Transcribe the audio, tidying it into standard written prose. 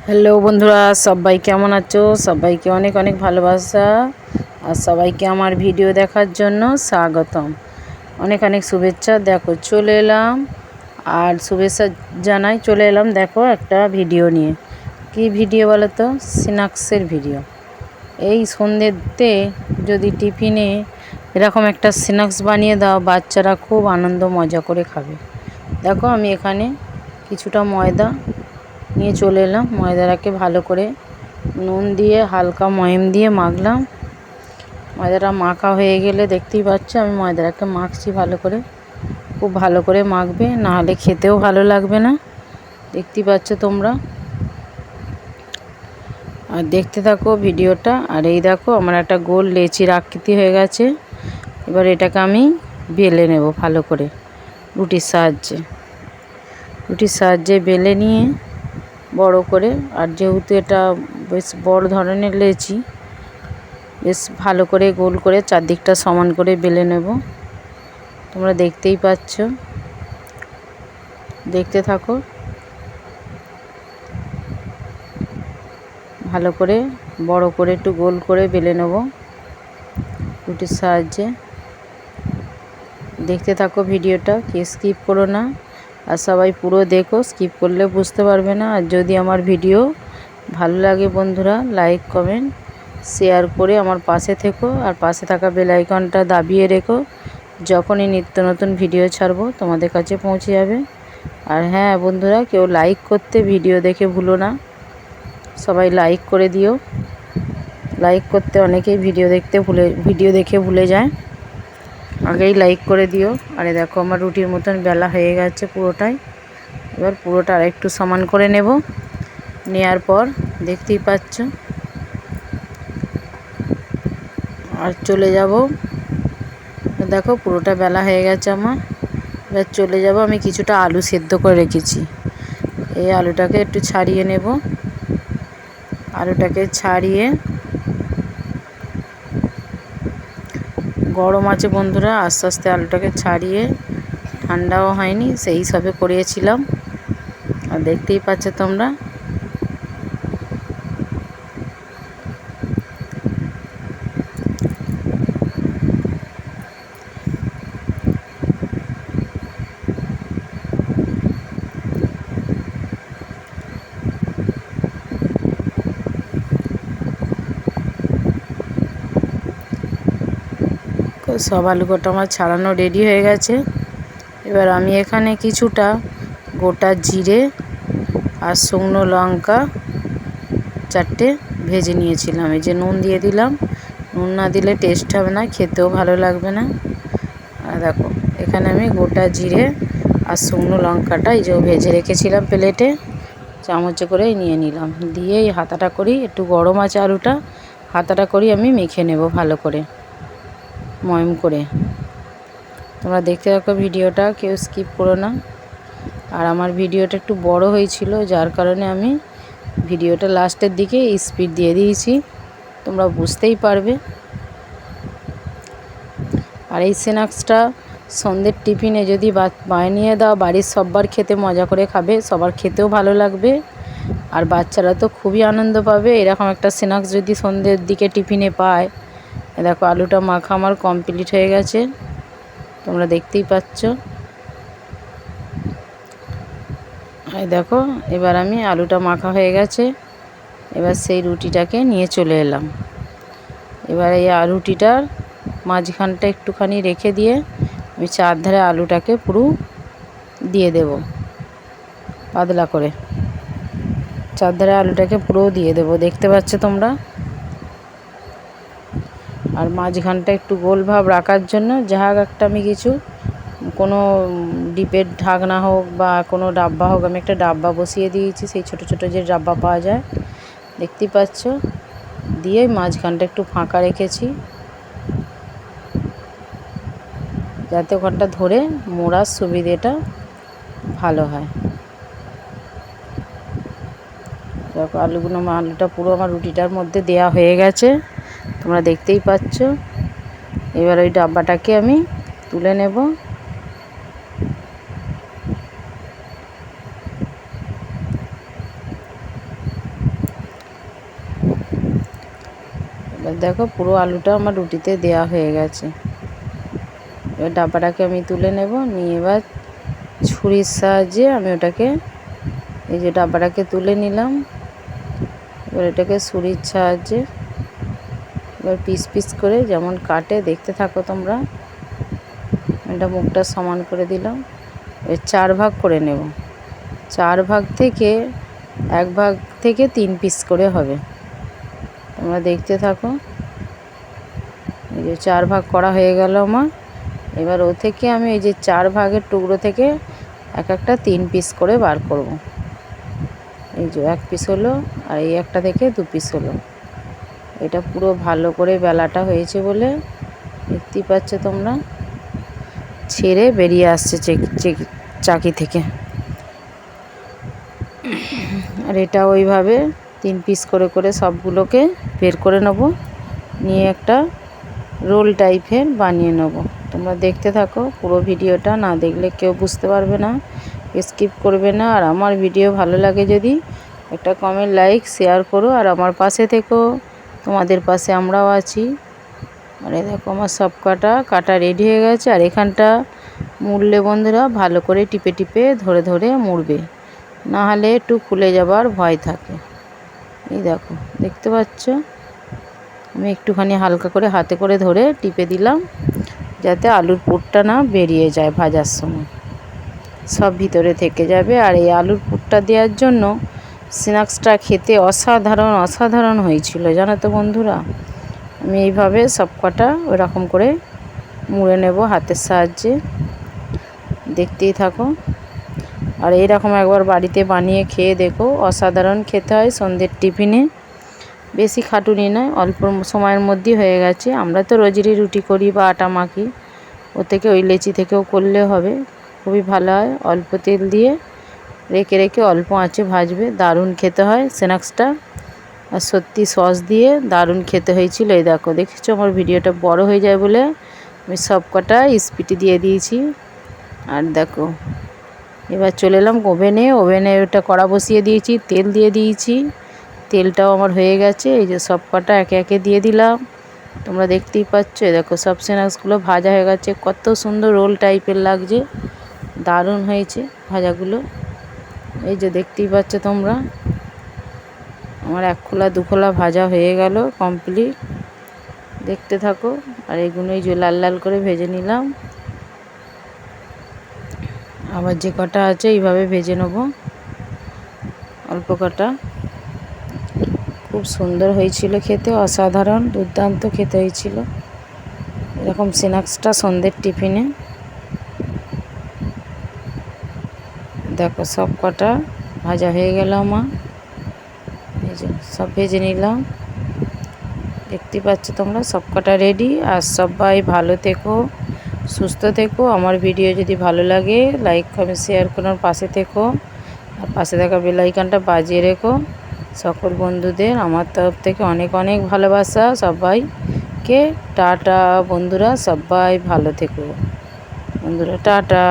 Hello বন্ধুরা, সবাই কেমন আছো? সবাইকে অনেক অনেক ভালোবাসা আর সবাইকে আমার ভিডিও দেখার জন্য স্বাগতম। অনেক অনেক শুভেচ্ছা। দেখো চলে এলাম আর শুভেচ্ছা জানাই। চলে এলাম দেখো একটা ভিডিও নিয়ে। কি ভিডিও বলো তো? স্ন্যাক্সের ভিডিও। এই সন্ধ্যেতে যদি টিফিনে এরকম একটা স্ন্যাক্স বানিয়ে দাও, বাচ্চারা খুব আনন্দ মজা করে খাবে। দেখো আমি এখানে কিছুটা ময়দা নিয়ে চলে এলাম। ময়দাটাকে ভালো করে নুন দিয়ে হালকা ময়াম দিয়ে মাখলাম। ময়দাটা মাখা হয়ে গেলে দেখতেই পাচ্ছ আমি ময়দাটাকে মাখছি ভালো করে। খুব ভালো করে মাখবে, না হলে খেতেও ভালো লাগবে না। দেখতেই পাচ্ছ তোমরা, আর দেখতে থাকো ভিডিওটা। আর এই দেখো আমার একটা গোল লেচির আকৃতি হয়ে গেছে। এবার এটাকে আমি বেলে নেব ভালো করে রুটির সাহায্যে বেলে নিয়ে বড় করে। আর যেহেতু এটা বেশ বড় ধরনের লেচি, বেশ ভালো করে গোল করে চারদিকটা সমান করে বেলে নেব। তোমরা দেখতেই পাচ্ছ, দেখতে থাকো। ভালো করে বড় করে একটু গোল করে বেলে নেব রুটির সাহায্যে। দেখতে থাকো ভিডিওটা, কেউ স্কিপ করো না। আর সবাই পুরো দেখো, স্কিপ করলে বুঝতে পারবে না। আর যদি আমার ভিডিও ভালো লাগে বন্ধুরা, লাইক কমেন্ট শেয়ার করে আমার পাশে থেকো। আর পাশে থাকা বেল আইকনটা দাবিয়ে রেখো, যখনই নিত্য নতুন ভিডিও ছাড়বো তোমাদের কাছে পৌঁছে যাবে। আর হ্যাঁ বন্ধুরা, কেউ লাইক করতে ভিডিও দেখে ভুলো না। সবাই লাইক করে দিও। লাইক করতে অনেকেই ভিডিও দেখে ভুলে যায়, আগেই লাইক করে দিও। আরে দেখো আমার রুটির মতন বেলা হয়ে গেছে পুরোটাই। এবার পুরোটা আরেকটু সমান করে নেব। নেয়ার পর দেখতেই পাচ্ছ, আর চলে যাব। দেখো পুরোটা বেলা হয়ে গেছে আমার। এবার চলে যাব, আমি কিছুটা আলু সেদ্ধ করে রেখেছি। এই আলুটাকে একটু ছাড়িয়ে নেব। আলুটাকে ছাড়িয়ে, গরম আছে বন্ধুরা, আস্তে আস্তে আলুটাকে ছাড়িয়ে, ঠান্ডাও হয়নি, সেই সবে করিয়েছিলাম। আর দেখতেই পাচ্ছ তোমরা। সব আলু গোটা আমার ছাড়ানো রেডি হয়ে গেছে। এবার আমি এখানে কিছুটা গোটা জিরে আর শুকনো লঙ্কা চারটে ভেজে নিয়েছিলাম। এই যে নুন দিয়ে দিলাম, নুন না দিলে টেস্ট হবে না, খেতেও ভালো লাগবে না। আর দেখো এখানে আমি গোটা জিরে আর শুকনো লঙ্কাটা এই যে ভেজে রেখেছিলাম প্লেটে, চামচে করে নিয়ে নিলাম। দিয়ে এই হাতাটা করি, একটু গরম আছে আলুটা, হাতাটা করি আমি মেখে নেব ভালো করে ময়ম করে। তোমরা দেখতে থাকো ভিডিওটা, কেউ স্কিপ করো না। আর আমার ভিডিওটা একটু বড় হয়েছিল, যার কারণে আমি ভিডিওটা লাস্টের দিকে স্পিড দিয়ে দিয়েছি, তোমরা বুঝতেই পারবে। আর এই স্ন্যাক্সটা সন্ধ্যের টিফিনে যদি বানিয়ে দাও, বাড়ির সবার খেতে মজা করে খাবে, সবার খেতেও ভালো লাগবে। আর বাচ্চারা তো খুবই আনন্দ পাবে এরকম একটা স্ন্যাক্স যদি সন্ধ্যের দিকে টিফিনে পায়। দেখো আলুটা মাখা আমার কমপ্লিট হয়ে গেছে, তোমরা দেখতেই পাচ্ছ। এই দেখো এবার আমি আলুটা মাখা হয়ে গেছে। এবার সেই রুটিটাকে নিয়ে চলে এলাম। এবার এই রুটিটার মাঝখানটা একটুখানি রেখে দিয়ে আমি চারধারে আলুটাকে পুরো দিয়ে দেব, পাতলা করে চারধারে আলুটাকে পুরো দিয়ে দেব, দেখতে পাচ্ছ তোমরা। আর মাঝখানটা একটু গোল ভাব রাখার জন্য যা একটা আমি কিছু, কোনো ডিপের ঢাকনা হোক বা কোনো ডাব্বা হোক, আমি একটা ডাব্বা বসিয়ে দিয়েছি, সেই ছোট ছোট যে ডাব্বা পাওয়া যায়, দেখতেই পাচ্ছ। দিয়ে মাঝখানটা একটু ফাঁকা রেখেছি, যাতে ওখানটা ধরে মোড়ার সুবিধেটা ভালো হয়। দেখো আলুটা পুরো আমার রুটিটার মধ্যে দেয়া হয়ে গেছে, তোমরা দেখতেই পাচ্ছ। এবার ওই ডাব্বাটাকে আমি তুলে নেব। এবার দেখো পুরো আলুটা আমার রুটিতে দেয়া হয়ে গেছে। এবার ডাব্বাটাকে আমি তুলে নেব, নিয়ে এবার ছুরির সাহায্যে আমি ওটাকে এই যে ডাব্বাটাকে তুলে নিলাম। এবার এটাকে ছুরির সাহায্যে এবার পিস পিস করে যেমন কাটে দেখতে থাকো তোমরা। এটা মুখটা সমান করে দিলাম। এর 4 ভাগ করে নেব। 4 ভাগ থেকে 1 ভাগ থেকে 3 পিস করে হবে। তোমরা দেখতে থাকো। এই যে 4 ভাগ করা হয়ে গেল আমার। এবার ও থেকে আমি এই যে 4 ভাগের টুকরো থেকে এক একটা 3 পিস করে বার করব। এই যে 1 পিস হলো, আর এই একটা থেকে 2 পিস হলো। এটা পুরো ভালো করে বেলাটা হয়েছে বলে দেখতেই পাচ্ছ তোমরা, ছেড়ে বেরিয়ে আসছে চাকি থেকে। আর এটা ওইভাবে 3 পিস করে করে সবগুলোকে বের করে নেব, নিয়ে একটা রোল টাইপের বানিয়ে নেব। তোমরা দেখতে থাকো পুরো ভিডিওটা, না দেখলে কেউ বুঝতে পারবে না, স্কিপ করবে না। আর আমার ভিডিও ভালো লাগে যদি একটা কমেন্ট, লাইক, শেয়ার করো। আর আমার পাশে থেকো, তোমাদের পাশে আমরাও আছি। আর দেখো আমার সব কাটা রেডি হয়ে গেছে। আর এখানটা মুড়লে বন্ধুরা ভালো করে টিপে টিপে ধরে ধরে মুড়বে, না হলে একটু খুলে যাবার ভয় থাকে। এই দেখো দেখতে পাচ্ছ, আমি একটুখানি হালকা করে হাতে করে ধরে টিপে দিলাম, যাতে আলুর পুরটা না বেরিয়ে যায় ভাজার সময়, সব ভিতরে থেকে যাবে। আর এই আলুর পুরটা দেওয়ার জন্য স্ন্যাক্সটা খেতে অসাধারণ হয়েছিল, জানো তো বন্ধুরা। আমি এইভাবে সব কটা ওরকম করে মুড়ে নেব হাতের সাহায্যে, দেখতেই থাকো। আর এইরকম একবার বাড়িতে বানিয়ে খেয়ে দেখো, অসাধারণ খেতে হয় সন্ধ্যের টিফিনে। বেশি খাটুনি নয়, অল্প সময়ের মধ্যেই হয়ে গেছে। আমরা তো রোজেরই রুটি করি বা আটা মাখি, ও থেকে ওই লেচি থেকেও করলে হবে, খুবই ভালো হয়। অল্প তেল দিয়ে রেখে রেখে অল্প আঁচে ভাজবে, দারুণ খেতে হয় স্ন্যাক্সটা। আর সত্যি সস দিয়ে দারুণ খেতে হয়েছিল। এই দেখো দেখেছো আমার ভিডিওটা বড় হয়ে যায় বলে আমি সব কটা স্পিডে দিয়ে দিয়েছি। আর দেখো এবার চলে এলাম ওভেনে ওটা কড়া বসিয়ে দিয়েছি, তেল দিয়ে দিয়েছি। তেলটাও আমার হয়ে গেছে। এই যে সব কটা একে একে দিয়ে দিলাম, তোমরা দেখতেই পাচ্ছ। দেখো সব স্ন্যাক্সগুলো ভাজা হয়ে গেছে, কত সুন্দর রোল টাইপের লাগছে, দারুণ হয়েছে ভাজাগুলো। এই যে দেখতেই পাচ্ছ তোমরা, আমার 1 খোলা 2 খোলা ভাজা হয়ে গেল কমপ্লিট, দেখতে থাকো। আর এগুলো এই যে লাল লাল করে ভেজে নিলাম। আবার যে কটা আছে এইভাবে ভেজে নেব, অল্প কটা। খুব সুন্দর হয়েছিল খেতে, অসাধারণ দুর্দান্ত খেতে হয়েছিল এরকম স্ন্যাক্সটা সন্ধ্যের টিফিনে। দেখো সব কটা ভাজা হয়ে গেল আমার, এই যে সব ভেজে নিলাম, দেখতে পাচ্ছ তোমরা সব কটা রেডি। আর সবাই ভালো থেকো, সুস্থ থেকো। আমার ভিডিও যদি ভালো লাগে লাইক কমেন্ট শেয়ার করার পাশে থেকো, আর পাশে থাকা বেল আইকনটা বাজিয়ে রেখো। সকল বন্ধুদের আমার তরফ থেকে অনেক অনেক ভালোবাসা সবাইকে। টাটা বন্ধুরা, সবাই ভালো থেকো বন্ধুরা, টাটা।